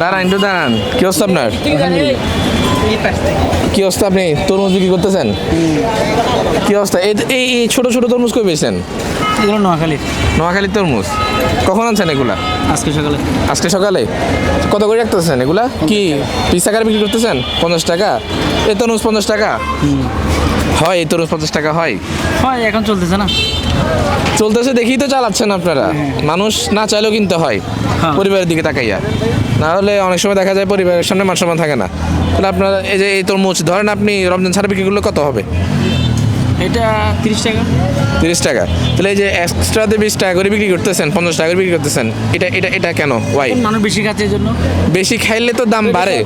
দাঁড়ান একটু দাঁড়ান। কি অবস্থা আপনার? কি অবস্থা? আপনি তরমুজ বিক্রি করতেছেন? কি অবস্থা? এই এই এই ছোট ছোট তরমুজ কই পেয়েছেন? এগুলো নোয়াখালীর। নোয়াখালীর তরমুজ কখন আনছেন এগুলা? আজকে সকালে। আজকে সকালে? কত করে রাখতেছেন এগুলা? কি পিস আকারে বিক্রি করতেছেন? 50 টাকা? এই তরমুজ 50 টাকা হয়? এই তরমুজ 50 টাকা হয়? হয়, এখন চলতেছে না। চলতেছে দেখেই তো চালাচ্ছেন আপনারা। মানুষ না চাইলেও কিনতে হয় হ্যাঁ। পরিবারের দিকে তাকাইয়া, না হলে অনেক সময় দেখা যায় পরিবারের সামনে মান সম্মান থাকে না। তাহলে আপনারা এই যে এই তরমুজ ধরেন আপনি রমজান ছাড়া বিক্রি করলে কত হবে? এটা 30 টাকা। 30 টাকা। তাহলে এই যে এক্সট্রাতে 20 টাকা করে বিক্রি করতেছেন, 50 টাকা করে বিক্রি করতেছেন, এটা কেন? ওয়াই? মানুষ বেশি খাচ্ছে এই জন্য। বেশি খাইলে তো দাম বাড়ে,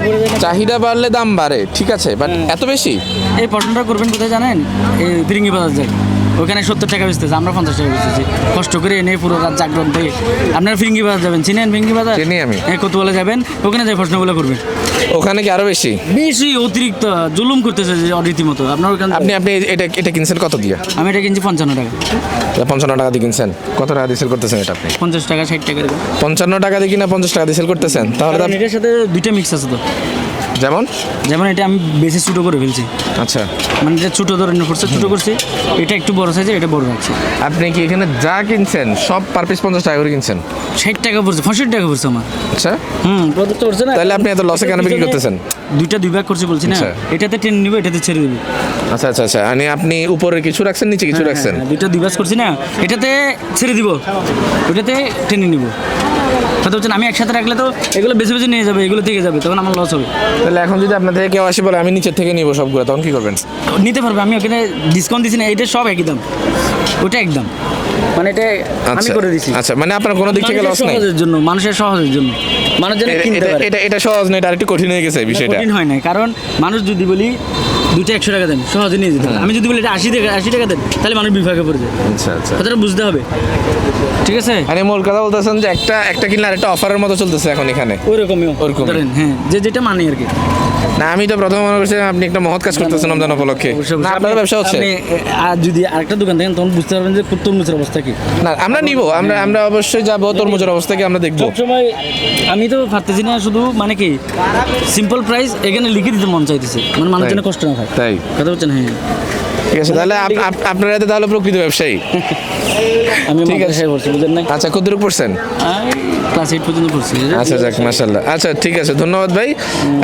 চাহিদা বাড়লে দাম বাড়ে, ঠিক আছে, বাট এত বেশি? এই প্রশ্নটা করবেন কোথায় জানেন? এই ফিরিঙ্গি বাজার যায়, ওখানে 70 টাকা বেচতেছে, আমরা 50 টাকা বেচতেছি। কষ্ট করে এনে পুরো রাত জাগরণ থেকে আপনারা ফিরিঙ্গি বাজার যাবেন, চিনেন ফিরিঙ্গি বাজার? চিনি আমি। কতবেলা যাবেন, ওখানে যাই প্রশ্নগুলো করবেন। ওখানে কি আরো বেশি? বেশি অতিরিক্ত জুলুম করতেছে যে অরীতিমতো। আপনার ওখানে আপনি আপনি এটা কিনছেন কত দিয়ে? আমি এটা কিনছি 55 টাকা। 55 টাকা দিয়ে কিনছেন? কত টাকা দিয়ে সেল করতেছেন এটা আপনি? 50 টাকা 60 টাকা এরকম। 55 টাকা দিয়ে কিনা 50 টাকা দিয়ে সেল করতেছেন? তাহলে তো কারণ এটার সাথে দুইটা মিক্স আছে তো। যেমন যেমন এটা আমি বেশি ছোটো করে ফেলছি, আচ্ছা, মানে এটা ছোটো ধরনের করছে, ছোটো করছি। এটা একটু বড় সাইজের, এটা বড় রাখছি। আপনি কি এখানে যা কিনছেন সব পার পিস 50 টাকা করে কিনছেন? 60 টাকা পড়ছে, 65 টাকা পড়ছে আমার। আচ্ছা, প্রদত্ত করছে না। তাহলে আপনি এত লসে কেন বিক্রি করতেছেন? দুইটা দুই ভাগ করছি বলছি না। আচ্ছা। এটাতে টেনে নিব, এটাতে ছেড়ে দেবো। আচ্ছা আচ্ছা আচ্ছা, মানে আপনি উপরে কিছু রাখছেন, নিচে কিছু রাখছেন? দুইটা দুই ভাগ করছি না, এটাতে ছেড়ে দিব, ওটাতে টেনে নিব। কথা হচ্ছে আমি একসাথে রাখলে তো এগুলো বেছে বেছে নিয়ে যাবে, এগুলো থেকে যাবে, তখন আমার লস হবে। তাহলে এখন যদি আপনার থেকে কেউ আসে বলে আমি নিচের থেকে নিব সবগুলো, তখন কি করবেন? নিতে পারবে, আমি ওখানে ডিসকাউন্ট দিচ্ছি না, এটা সব একই দাম, ওটা একদম, মানে এটা আমি আচ্ছা করে দিচ্ছি। আচ্ছা, মানে আপনার কোনো দিক থেকে লস নাই? সহজের জন্য, মানুষের সহজের জন্য, মানুষ যেন কিনতে পারে। এটা সহজ না, এটা আরেকটু কঠিন হয়ে গেছে বিষয়টা। কঠিন হয় না, কারণ মানুষ যদি বলি দুইটা 100 টাকা দেন, সহজে নিয়ে যেতে হবে। আমি যদি বলি এটা 80 টাকা দেন, তাহলে মানুষ বিভাগে পড়ে যায়। আচ্ছা আচ্ছা, কথাটা বুঝতে হবে, ঠিক আছে? মানে মূল কথা বলতেছেন যে একটা কিনলে আরেকটা অফারের মতো চলতেছে এখন এখানে। ওইরকমই ওরকমই। ধরেন, হ্যাঁ, যে যেটা মানি আর কি। না, আমি তো প্রথমে মনে করছিলাম আপনি একটা মহৎ কাজ করতেছেন রমজান উপলক্ষে। অবশ্যই, না, আপনার ব্যবসা হচ্ছে? আপনি আর যদি আরেকটা দোকান দেখেন, তখন বুঝতে পারবেন যে তরমুজের অবস্থা কি। না, আমরা নিব, আমরা অবশ্যই যাবো, তরমুজের অবস্থা কি আমরা দেখবো। সবসময় আমি তো পারতেছি না, শুধু মানে কি সিম্পল প্রাইস এখানে লিখে দিতে মন চাইতেছে, মানে মানুষ যেন কষ্ট না হয়। তাই? কথা বলছেন? হ্যাঁ, ঠিক আছে, তাহলে আপনারা তো তাহলে প্রকৃত ব্যবসায়ী। আমি ঠিক আছে। মাদ্রাসায় পড়ছি, বুঝলেন না? আচ্ছা, কতটুকু পড়ছেন? ক্লাস 8 পর্যন্ত পড়ছি। আচ্ছা, যাক, মাশাআল্লাহ। আচ্ছা, ঠিক আছে, ধন্যবাদ ভাই,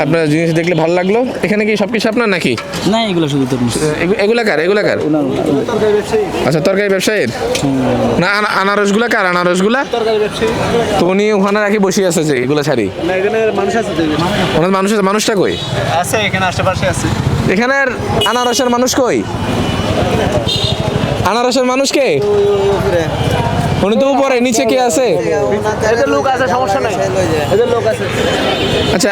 আপনার জিনিস দেখলে ভালো লাগলো। এখানে কি সব কিছু আপনার নাকি? না, এগুলো শুধু তরমুজ। এগুলা কার? আচ্ছা, তরকারি ব্যবসায়ীর? না, আনারসগুলা কার? আনারসগুলা তো উনি ওখানে রাখি বসে আছে, যে এগুলা ছাড়ি ওনার মানুষ আছে। মানুষটা কই? আছে এখানে আশেপাশে আছে। এখানের আনারসের মানুষ কই? আনারসের মানুষ কে? উনি তো উপরে, নিচে কে আছে? এদের লোক আছে, সমস্যা নাই, এদের লোক আছে। আচ্ছা,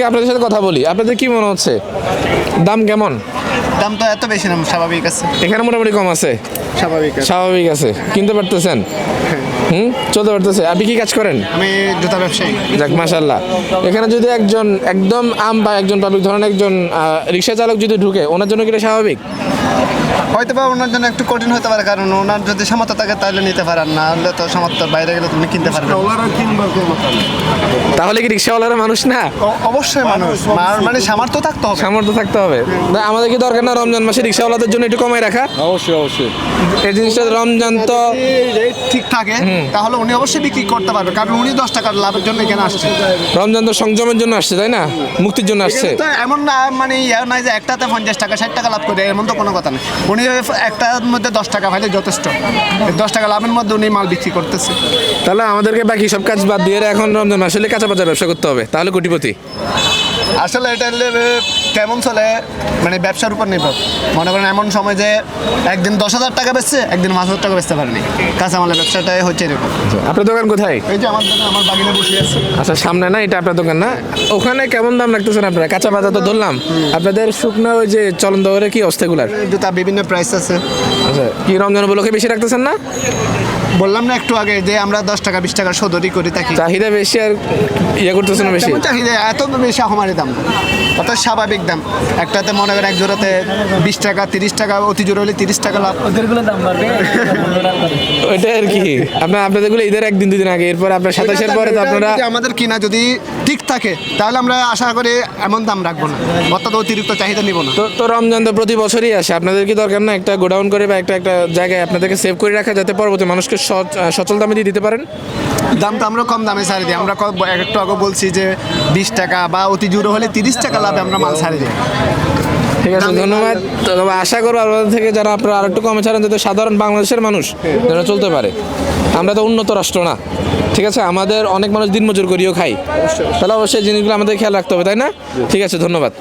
আপনাদের সাথে কথা বলি। আপনাদের কি মনে হচ্ছে দাম কেমন? দাম তো এত বেশি না, স্বাভাবিক আছে। এখানে মোটামুটি কম আছে, স্বাভাবিক আছে, কিনতে পারতেছেন? চলতে পারতেছে। আপনি কি কাজ করেন? আমি জুতা ব্যবসায়ী। যাক, মাশাআল্লাহ। এখানে যদি একজন একদম আম বা একজন পাবলিক ধরেন একজন রিক্সা চালক যদি ঢুকে, ওনার জন্য কি এটা স্বাভাবিক? হয়তো বা ওনার জন্য একটু কঠিন হতে পারে, কারণ ওনার যদি সামর্থ্য থাকে তাহলে নিতে পারেন, না হলে তো সামর্থ্যের বাইরে গেলে তুমি কিনতে পারবে না। তাহলে কি রিক্সাওয়ালারা মানুষ না? অবশ্যই মানুষ, মানে সামর্থ্য থাকতে হবে। সামর্থ্য থাকতে হবে। না, আমাদের কি দরকার না রমজান মাসে রিক্সাওয়ালাদের জন্য একটু কমায় রাখা? অবশ্যই এই জিনিসটা রমজান তো রেট ঠিক থাকে, তাহলে উনি অবশ্যই বিক্রি করতে পারবে, কারণ উনি 10 টাকার লাভের জন্য এখানে আসছে। রমজান তো সংযমের জন্য আসছে, তাই না? মুক্তির জন্য আসছে। তো এমন না, মানে নাই যে একটাতে 50 টাকা 60 টাকা লাভ করে, এমন তো কোনো কথা নেই। উনি একটার মধ্যে 10 টাকা পাইলে যথেষ্ট, 10 টাকা লাভের মধ্যে উনি মাল বিক্রি করতেছে। তাহলে আমাদেরকে বাকি সব কাজ বাদ দিয়ে এখন রমজান মাসে কাঁচা বাজার ব্যবসা করতে হবে, তাহলে কোটিপতি। আসলে এটা কেমন চলে, মানে ব্যবসার উপর নির্ভর। মনে করেন এমন সময় যে একদিন 10,000 টাকা বেচছে, একদিন 5,000 টাকা বেচতে পারেনি, কাঁচামালের ব্যবসাটাই হচ্ছে এরকম। আপনার দোকান কোথায়? এই যে আমার দোকান, আমার বাগিনে বসে আছে। আচ্ছা, সামনে না, এটা আপনার দোকান না? ওখানে কেমন দাম রাখতেছেন আপনারা? কাঁচা বাজার তো ধরলাম, আপনাদের শুকনো ওই যে চলন্ত করে কি অবস্থাগুলার? জুতা বিভিন্ন প্রাইস আছে। আচ্ছা, কি রমজান উপলক্ষে বেশি রাখতেছেন না? বললাম না একটু আগে যে আমরা 10 টাকা 20 টাকা সদরি করে থাকি। চাহিদা বেশি আর ইয়ে করতেছে না বেশি। তেমন চাহিদা এত বেশি আহমারি দাম না, অত স্বাভাবিক দাম। একটাতে মনে করেন এক জোড়াতে 20 টাকা 30 টাকা, অতি জোড়া হলে 30 টাকা লাভ। ওদেরগুলো দাম বাড়বে ওইটাই আর কি। আপনাদেরগুলো ঈদের 1 দিন 2 দিন আগে, এরপর আপনার 27-এর পরে তো আপনারা যদি আমাদের কিনা যদি ঠিক থাকে তাহলে আমরা আশা করি এমন দাম রাখবো না, অর্থাৎ অতিরিক্ত চাহিদা নিব না। তো রমজান তো প্রতি বছরই আসে, আপনাদের কি দরকার না একটা গোডাউন করে বা একটা জায়গায় আপনাদেরকে সেভ করে রাখা, যাতে পরবর্তী মানুষকে সচল দামে দিয়ে দিতে পারেন? দাম তো আমরা কম দামে ছাড়ি দিই। আমরা একটু আগে বলছি যে 20 টাকা বা অতি জোড়া হলে 30 টাকা লাভে আমরা মাল ছাড়ি দিই। ঠিক আছে, ধন্যবাদ। তবে আশা করবো আপনাদের থেকে যারা আপনারা আরেকটু কমে ছাড়েন, যাতে সাধারণ বাংলাদেশের মানুষ যেন চলতে পারে। আমরা তো উন্নত রাষ্ট্র না, ঠিক আছে, আমাদের অনেক মানুষ দিনমজুর করিও খাই, তাহলে অবশ্যই জিনিসগুলো আমাদের খেয়াল রাখতে হবে, তাই না? ঠিক আছে, ধন্যবাদ।